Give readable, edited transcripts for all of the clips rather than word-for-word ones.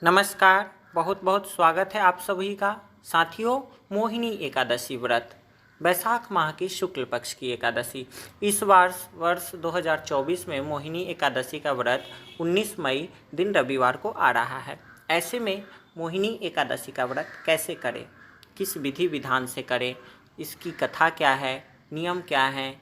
नमस्कार। बहुत बहुत स्वागत है आप सभी का। साथियों, मोहिनी एकादशी व्रत वैशाख माह की शुक्ल पक्ष की एकादशी। इस वर्ष 2024 में मोहिनी एकादशी का व्रत 19 मई दिन रविवार को आ रहा है। ऐसे में मोहिनी एकादशी का व्रत कैसे करें, किस विधि विधान से करें, इसकी कथा क्या है, नियम क्या है,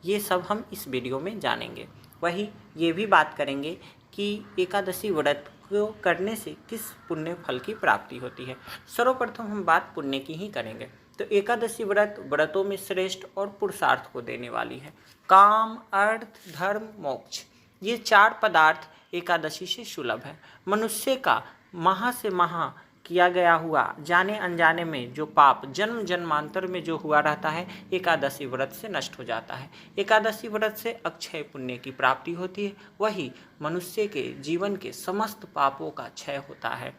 ये सब हम इस वीडियो में जानेंगे। वही ये भी बात करेंगे कि एकादशी व्रत को करने से किस पुण्य फल की प्राप्ति होती है। सर्वप्रथम हम बात पुण्य की ही करेंगे। तो एकादशी व्रतों में श्रेष्ठ और पुरुषार्थ को देने वाली है। काम, अर्थ, धर्म, मोक्ष, ये 4 पदार्थ एकादशी से सुलभ है। मनुष्य का महा से महा किया गया हुआ जाने अनजाने में जो पाप जन्म जन्मांतर में जो हुआ रहता है, एकादशी व्रत से नष्ट हो जाता है। एकादशी व्रत से अक्षय पुण्य की प्राप्ति होती है। वही मनुष्य के जीवन के समस्त पापों का क्षय होता है,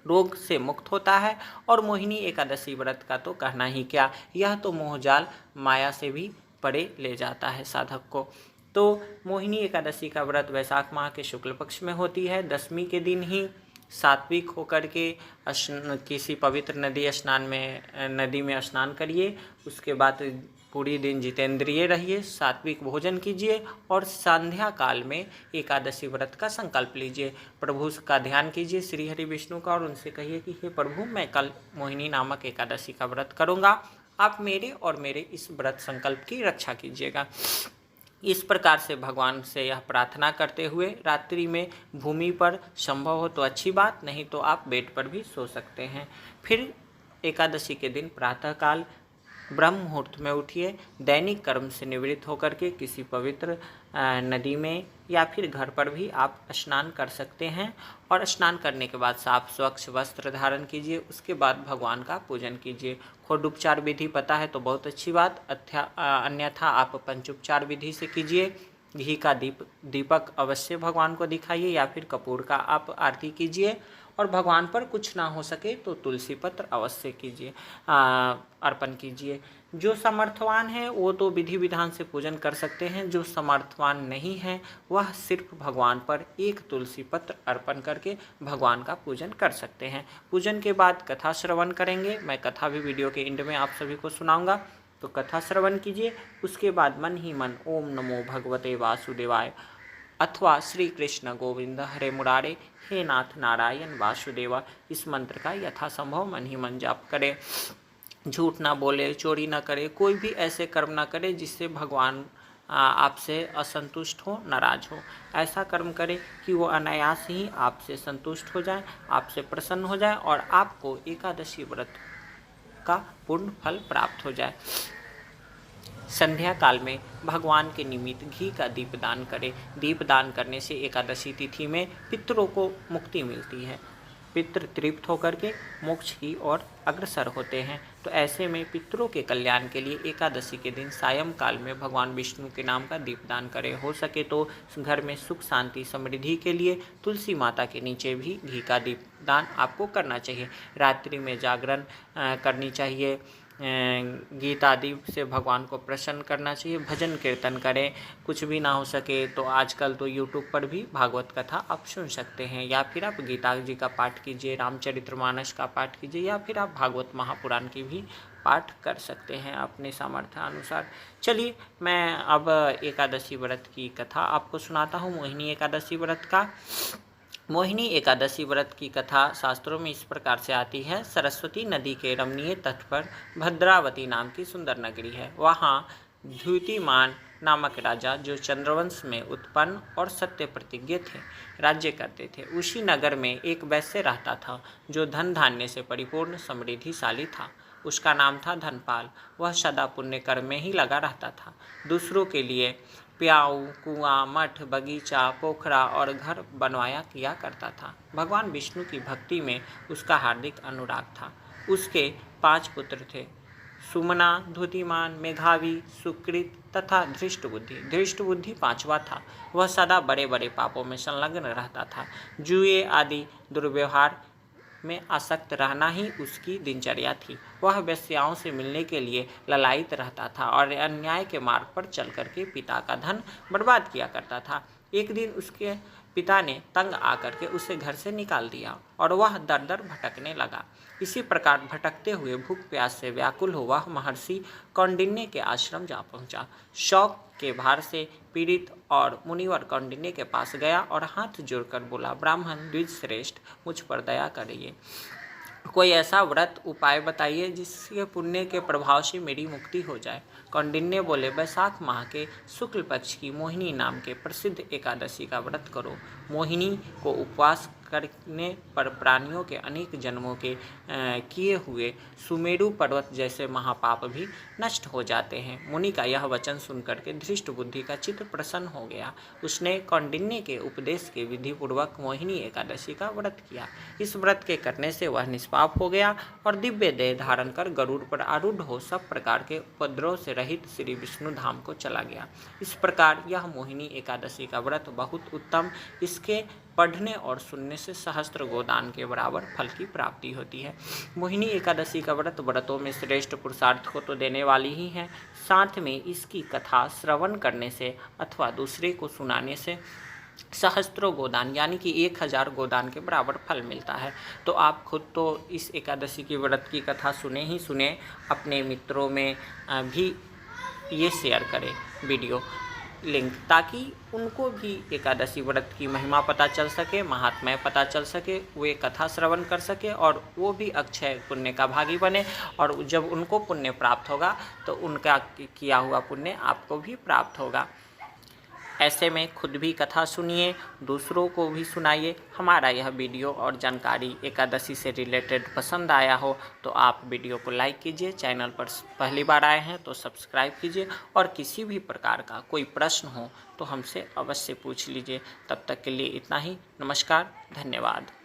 रोग से मुक्त होता है। और मोहिनी एकादशी व्रत का तो कहना ही क्या, यह तो मोहजाल माया से भी परे ले जाता है साधक को। तो मोहिनी एकादशी का व्रत वैशाख माह के शुक्ल पक्ष में होती है। दशमी के दिन ही सात्विक होकर के किसी पवित्र नदी में स्नान करिए। उसके बाद पूरी दिन जितेंद्रिय रहिए, सात्विक भोजन कीजिए और संध्या काल में एकादशी व्रत का संकल्प लीजिए। प्रभु का ध्यान कीजिए, श्री हरि विष्णु का, और उनसे कहिए कि हे प्रभु, मैं कल मोहिनी नामक एकादशी का व्रत करूँगा, आप मेरे और मेरे इस व्रत संकल्प की रक्षा कीजिएगा। इस प्रकार से भगवान से यह प्रार्थना करते हुए रात्रि में भूमि पर संभव हो तो अच्छी बात, नहीं तो आप बेड पर भी सो सकते हैं। फिर एकादशी के दिन प्रातःकाल ब्रह्म मुहूर्त में उठिए। दैनिक कर्म से निवृत्त होकर के किसी पवित्र नदी में या फिर घर पर भी आप स्नान कर सकते हैं। और स्नान करने के बाद साफ स्वच्छ वस्त्र धारण कीजिए। उसके बाद भगवान का पूजन कीजिए। खोडोपचार विधि पता है तो बहुत अच्छी बात, अन्यथा आप पंचोपचार विधि से कीजिए। घी का दीपक अवश्य भगवान को दिखाइए या फिर कपूर का आप आरती कीजिए। और भगवान पर कुछ ना हो सके तो तुलसी पत्र अवश्य कीजिए, अर्पण कीजिए। जो समर्थवान है वो तो विधि विधान से पूजन कर सकते हैं, जो समर्थवान नहीं है वह सिर्फ भगवान पर एक तुलसी पत्र अर्पण करके भगवान का पूजन कर सकते हैं। पूजन के बाद कथा श्रवण करेंगे। मैं कथा भी वीडियो के एंड में आप सभी को सुनाऊंगा, तो कथा श्रवण कीजिए। उसके बाद मन ही मन ओम नमो भगवते वासुदेवाय अथवा श्री कृष्ण गोविंद हरे मुरारे, हे नाथ नारायण वासुदेवा, इस मंत्र का यथासंभव मन ही मन जाप करें। झूठ ना बोले, चोरी ना करे, कोई भी ऐसे कर्म ना करे जिससे भगवान आपसे असंतुष्ट हो, नाराज हो। ऐसा कर्म करें कि वो अनायास ही आपसे संतुष्ट हो जाए, आपसे प्रसन्न हो जाए और आपको एकादशी व्रत का पूर्ण फल प्राप्त हो जाए। संध्या काल में भगवान के निमित्त घी का दीपदान करें। दीपदान करने से एकादशी तिथि में पितरों को मुक्ति मिलती है। पितृ तृप्त होकर के मोक्ष की ओर अग्रसर होते हैं। तो ऐसे में पितरों के कल्याण के लिए एकादशी के दिन सायं काल में भगवान विष्णु के नाम का दीपदान करें। हो सके तो घर में सुख शांति समृद्धि के लिए तुलसी माता के नीचे भी घी का दीपदान आपको करना चाहिए। रात्रि में जागरण करनी चाहिए। गीत आदि से भगवान को प्रसन्न करना चाहिए। भजन कीर्तन करें। कुछ भी ना हो सके तो आजकल तो यूट्यूब पर भी भागवत कथा आप सुन सकते हैं, या फिर आप गीता जी का पाठ कीजिए, रामचरितमानस का पाठ कीजिए, या फिर आप भागवत महापुराण की भी पाठ कर सकते हैं अपने सामर्थ्य अनुसार। चलिए मैं अब एकादशी व्रत की कथा आपको सुनाता हूँ, मोहिनी एकादशी व्रत का। मोहिनी एकादशी व्रत की कथा शास्त्रों में इस प्रकार से आती है। सरस्वती नदी के रमणीय तट पर भद्रावती नाम की सुंदर नगरी है। वहाँ द्युतिमान नामक राजा, जो चंद्रवंश में उत्पन्न और सत्य प्रतिज्ञ थे, राज्य करते थे। उसी नगर में एक वैश्य रहता था जो धन धान्य से परिपूर्ण समृद्धिशाली था। उसका नाम था धनपाल। वह सदा पुण्य कर्म में ही लगा रहता था। दूसरों के लिए प्याऊ, कुआं, मठ, बगीचा, पोखरा और घर बनवाया किया करता था। भगवान विष्णु की भक्ति में उसका हार्दिक अनुराग था। उसके 5 पुत्र थे, सुमना, धुतिमान, मेधावी, सुकृत तथा धृष्टबुद्धि। धृष्टबुद्धि 5वां था। वह सदा बड़े बड़े पापों में संलग्न रहता था। जुए आदि दुर्व्यवहार में आसक्त रहना ही उसकी दिनचर्या थी। वह वेश्याओं से मिलने के लिए ललायित रहता था और अन्याय के मार्ग पर चल करके पिता का धन बर्बाद किया करता था। एक दिन उसके पिता ने तंग आकर के उसे घर से निकाल दिया और वह दर दर भटकने लगा। इसी प्रकार भटकते हुए भूख प्यास से व्याकुल हो वह महर्षि कौंडिन्य के आश्रम जा पहुंचा। शौक के भार से पीड़ित और मुनिवर कौंडिन्य के पास गया और हाथ जोड़कर बोला, ब्राह्मण द्विज श्रेष्ठ, मुझ पर दया करिए। कोई ऐसा व्रत उपाय बताइए जिसके पुण्य के प्रभाव से मेरी मुक्ति हो जाए। कौंडिन्य बोले, वैशाख माह के शुक्ल पक्ष की मोहिनी नाम के प्रसिद्ध एकादशी का व्रत करो। मोहिनी को उपवास करने पर प्राणियों के अनेक जन्मों के किए हुए सुमेरु पर्वत जैसे महापाप भी नष्ट हो जाते हैं। मुनि का यह वचन सुनकर के धृष्ट बुद्धि का चित्त प्रसन्न हो गया। उसने कौंडिन्य के उपदेश के विधि पूर्वक मोहिनी एकादशी का व्रत किया। इस व्रत के करने से वह निष्पाप हो गया और दिव्य देह धारण कर गरुड़ पर आरूढ़ हो सब प्रकार के उपद्रव से रहित श्री विष्णु धाम को चला गया। इस प्रकार यह मोहिनी एकादशी का व्रत बहुत उत्तम, इसके पढ़ने और सुनने से सहस्त्र गोदान के बराबर फल की प्राप्ति होती है। मोहिनी एकादशी का व्रत व्रतों में श्रेष्ठ पुरुषार्थ को तो देने वाली ही है, साथ में इसकी कथा श्रवण करने से अथवा दूसरे को सुनाने से सहस्त्रों गोदान यानी कि 1000 गोदान के बराबर फल मिलता है। तो आप खुद तो इस एकादशी की व्रत की कथा सुने ही सुने, अपने मित्रों में भी ये शेयर करें वीडियो लिंक, ताकि उनको भी एकादशी व्रत की महिमा पता चल सके, महात्म्य पता चल सके, वे कथा श्रवण कर सके और वो भी अक्षय पुण्य का भागी बने। और जब उनको पुण्य प्राप्त होगा तो उनका किया हुआ पुण्य आपको भी प्राप्त होगा। ऐसे में खुद भी कथा सुनिए, दूसरों को भी सुनाइए। हमारा यह वीडियो और जानकारी एकादशी से रिलेटेड पसंद आया हो तो आप वीडियो को लाइक कीजिए, चैनल पर पहली बार आए हैं तो सब्सक्राइब कीजिए और किसी भी प्रकार का कोई प्रश्न हो तो हमसे अवश्य पूछ लीजिए। तब तक के लिए इतना ही। नमस्कार, धन्यवाद।